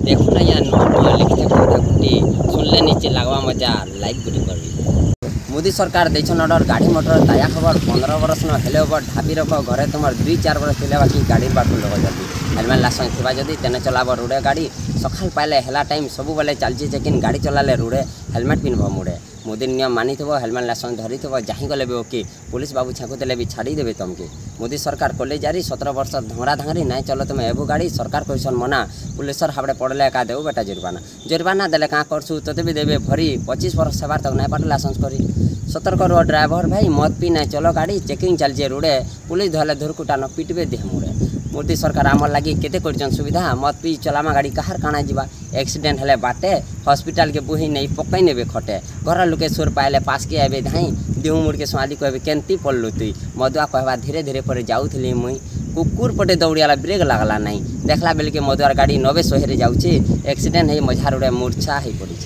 देखो ना यार नोट लिखते कथा गुटी सुनले नीचे लगवा मजा लाइक गुटी करबी। मोदी सरकार देछन ऑर्डर गाड़ी मोटर ताया खबर 15 वर्ष न हेले ओवर ढाबी रख घरे तुम 2-4 वर्ष थिले बाकी गाड़ी बाटू लग जल्दी हेलमेट लाइसेंस थिबा जदी तेने चलाब रोडे गाड़ी सकाल पाइले हेला टाइम सब बेले चलची चेकिन गाड़ी चलाले रोडे हेलमेट पिनभ मुड़े मोदी नियम मानी हेलमेट लाइसेंस धरी जहीं गले भी ओके पुलिस बाबू छाकुले भी छाड़ी देवे तुमके। मोदी सरकार कले जारी 17 वर्ष धंगरा धांगरी नाई चलो तुम एबू गाड़ी सरकार कैसन मना पुलिस हाबड़े पड़े का देव बेटा जुर्माना देले क्या करसु तोते भी देवे भरी 25 वर्ष सेवार तक नाई पाटे लाइसेंस करी सतर्क रो ड्राइवर भाई मत पी नाई चलो गाड़ी चेकिंग चलचे रोडे पुलिस धरले धुरकुटा न पिटबे देह मुड़े। मोदी सरकार आमर लगी केते करछन सुविधा मत पी चलामा गाड़ी कहार काना जीवा एक्सीडेंट हेले बाटे हॉस्पिटल के बुही नहीं पकई नेबे खटे घर लोके सुर पाइले पास के आबे धाई देहु मुड़ के स्वाली कहबे केंती पड़लु तुई मधुआ कहबा धीरे धीरे पर जाऊथली मुई कुकुर पटे दौड़ियाला ब्रेक लागला नहीं देखला बेल के मधुआर गाड़ी 90 100 रे जाउछे एक्सीडेंट है मझा रोडे मूर्छा है पड़ी।